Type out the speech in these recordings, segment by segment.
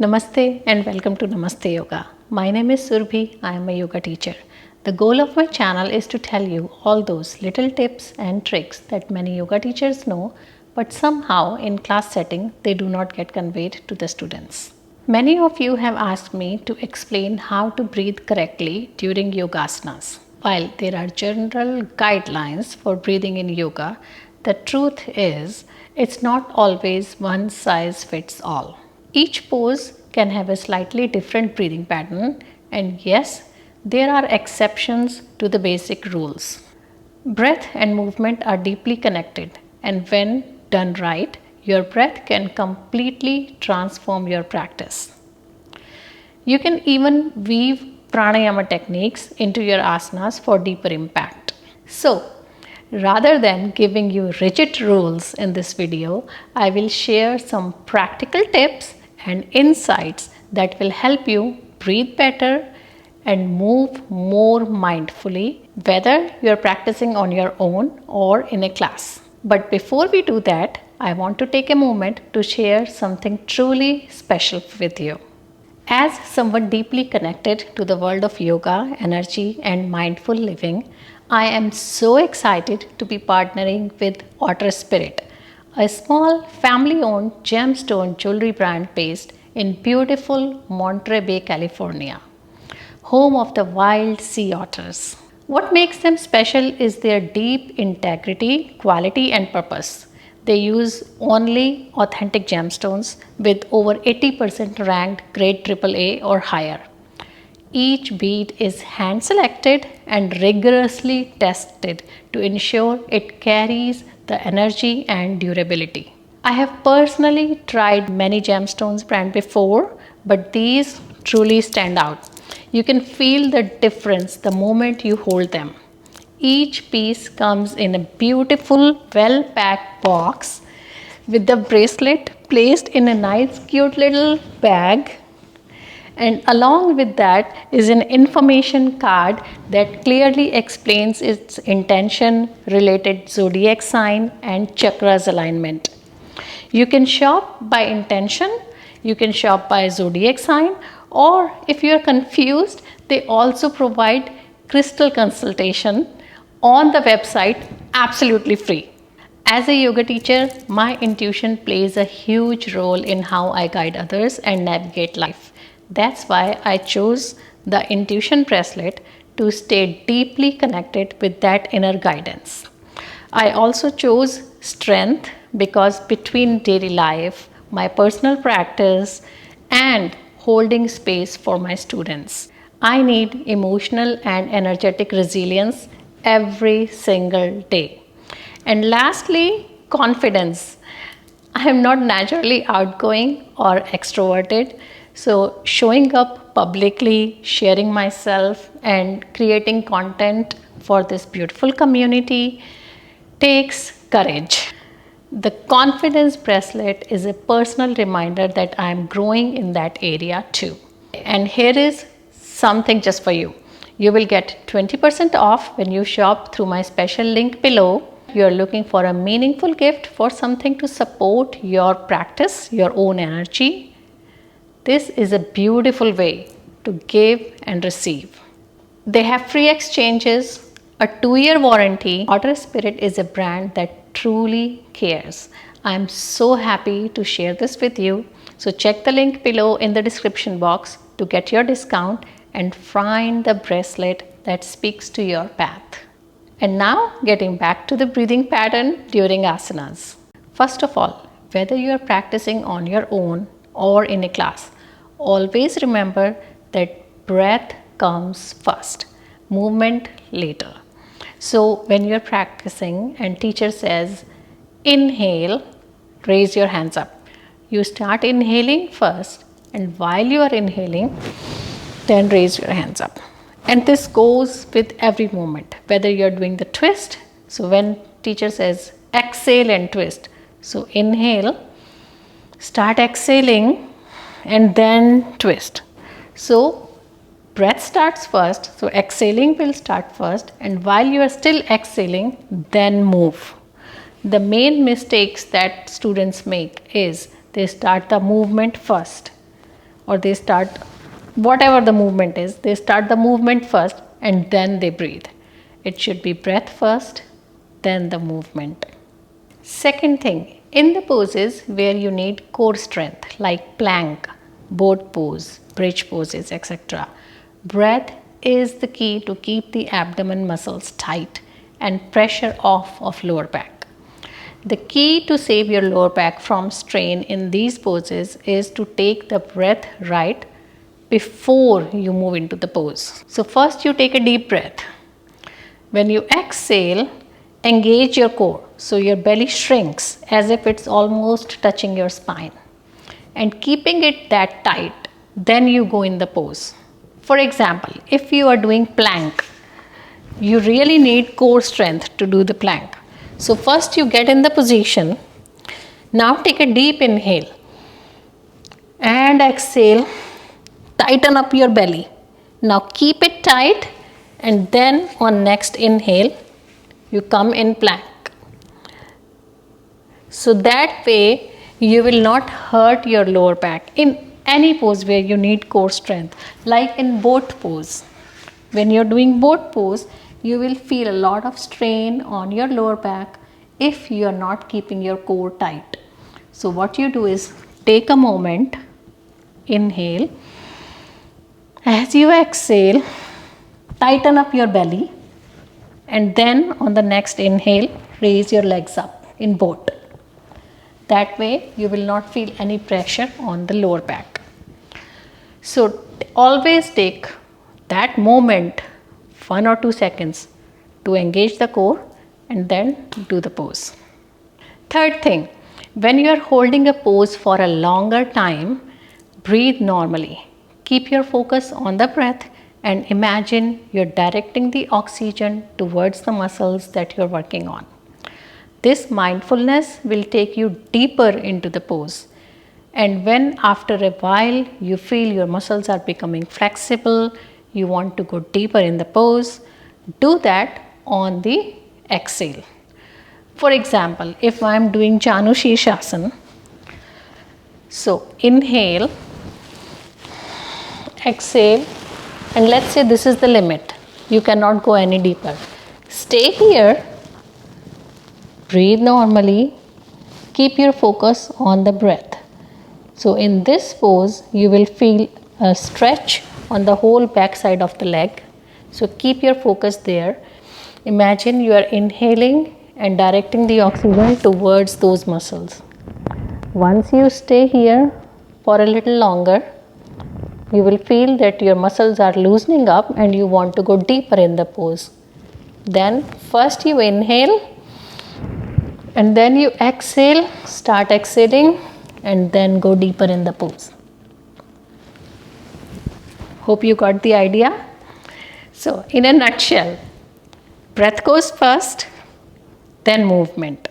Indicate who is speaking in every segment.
Speaker 1: Namaste and welcome to Namaste Yoga. My name is Surbhi. I am a yoga teacher. The goal of my channel is to tell you all those little tips and tricks that many yoga teachers know, but somehow in class setting they do not get conveyed to the students. Many of you have asked me to explain how to breathe correctly during yogasanas. While there are general guidelines for breathing in yoga, the truth is it's not always one size fits all. Each pose can have a slightly different breathing pattern, and yes, there are exceptions to the basic rules. Breath and movement are deeply connected, and when done right, your breath can completely transform your practice. You can even weave pranayama techniques into your asanas for deeper impact. So, rather than giving you rigid rules in this video, I will share some practical tips and insights that will help you breathe better and move more mindfully, whether you're practicing on your own or in a class. But before we do that, I want to take a moment to share something truly special with you. As someone deeply connected to the world of yoga, energy, and mindful living, I am so excited to be partnering with Otter Spirit, a small family-owned gemstone jewelry brand based in beautiful Monterey Bay, California, home of the wild sea otters. What makes them special is their deep integrity, quality, and purpose. They use only authentic gemstones with over 80% ranked grade AAA or higher. Each bead is hand selected and rigorously tested to ensure it carries the energy and durability. I have personally tried many gemstones brand before, but these truly stand out. You can feel the difference the moment you hold them. Each piece comes in a beautiful, well-packed box with the bracelet placed in a nice, cute little bag. And along with that is an information card that clearly explains its intention, related zodiac sign, and chakras alignment. You can shop by intention, you can shop by zodiac sign, or if you are confused, they also provide crystal consultation on the website absolutely free. As a yoga teacher, my intuition plays a huge role in how I guide others and navigate life. That's why I chose the intuition bracelet to stay deeply connected with that inner guidance. I also chose strength because between daily life, my personal practice, and holding space for my students, I need emotional and energetic resilience every single day. And lastly, confidence. I am not naturally outgoing or extroverted, so showing up publicly, sharing myself, and creating content for this beautiful community takes courage. The confidence bracelet is a personal reminder that I am growing in that area too. And here is something just for you. You will get 20% off when you shop through my special link below. You are looking for a meaningful gift for something to support your practice, your own energy. This is a beautiful way to give and receive. They have free exchanges, a 2-year warranty. Otter Spirit is a brand that truly cares. I am so happy to share this with you. So check the link below in the description box to get your discount and find the bracelet that speaks to your path. And now getting back to the breathing pattern during asanas. First of all, whether you are practicing on your own or in a class, always remember that breath comes first, movement later. So when you're practicing and teacher says inhale, raise your hands up. You start inhaling first, and while you are inhaling, then raise your hands up. And this goes with every movement, whether you're doing the twist. So when teacher says exhale and twist, so inhale, start exhaling, and then twist. So breath starts first, so exhaling will start first, and while you are still exhaling, then move. The main mistakes that students make is they start the movement first. or they start whatever the movement is, they start the movement first and then they breathe. It should be breath first, then the movement. Second thing, in the poses where you need core strength like plank, boat pose, bridge poses, etc., breath is the key to keep the abdomen muscles tight and pressure off of lower back. The key to save your lower back from strain in these poses is to take the breath right before you move into the pose. So first you take a deep breath. When you exhale, engage your core. So your belly shrinks as if it's almost touching your spine. And keeping it that tight, then you go in the pose. For example, if you are doing plank, you really need core strength to do the plank. So first you get in the position. Now take a deep inhale and exhale. Tighten up your belly. Now keep it tight, and then on next inhale, you come in plank. So that way you will not hurt your lower back in any pose where you need core strength. Like in boat pose. When you're doing boat pose, you will feel a lot of strain on your lower back if you are not keeping your core tight. So what you do is take a moment, inhale. As you exhale, tighten up your belly, and then on the next inhale, raise your legs up in boat. That way you will not feel any pressure on the lower back. So always take that moment, 1 or 2 seconds, to engage the core and then do the pose. Third thing, when you are holding a pose for a longer time, breathe normally. Keep your focus on the breath and imagine you're directing the oxygen towards the muscles that you're working on. This mindfulness will take you deeper into the pose. And when after a while you feel your muscles are becoming flexible, you want to go deeper in the pose, do that on the exhale. For example, if I am doing Janu Shirshasana, so inhale, exhale, and let's say this is the limit. You cannot go any deeper. Stay here, breathe normally, keep your focus on the breath. So in this pose, you will feel a stretch on the whole back side of the leg. So keep your focus there. Imagine you are inhaling and directing the oxygen towards those muscles. Once you stay here for a little longer, you will feel that your muscles are loosening up and you want to go deeper in the pose. Then first you inhale and then you exhale, start exhaling and then go deeper in the pose. Hope you got the idea. So in a nutshell, breath goes first, then movement.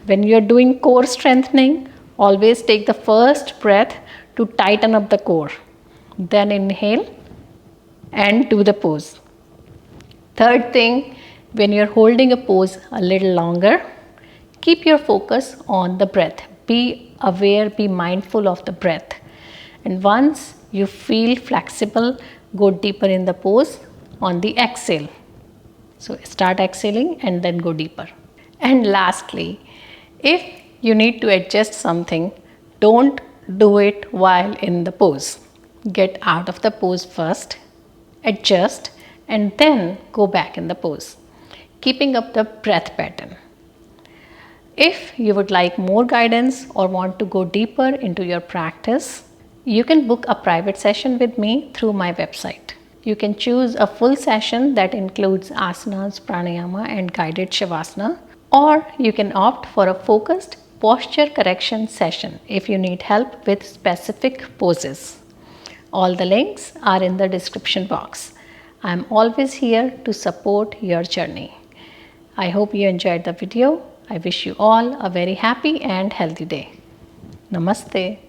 Speaker 1: When you are doing core strengthening, always take the first breath to tighten up the core. Then inhale and do the pose. Third thing, when you're holding a pose a little longer, keep your focus on the breath. Be aware, be mindful of the breath. And once you feel flexible, go deeper in the pose on the exhale. So start exhaling and then go deeper. And lastly, if you need to adjust something, don't do it while in the pose. Get out of the pose first, adjust, and then go back in the pose, keeping up the breath pattern. If you would like more guidance or want to go deeper into your practice, you can book a private session with me through my website. You can choose a full session that includes asanas, pranayama, and guided shavasana, or you can opt for a focused posture correction session if you need help with specific poses. All the links are in the description box. I am always here to support your journey. I hope you enjoyed the video. I wish you all a very happy and healthy day. Namaste.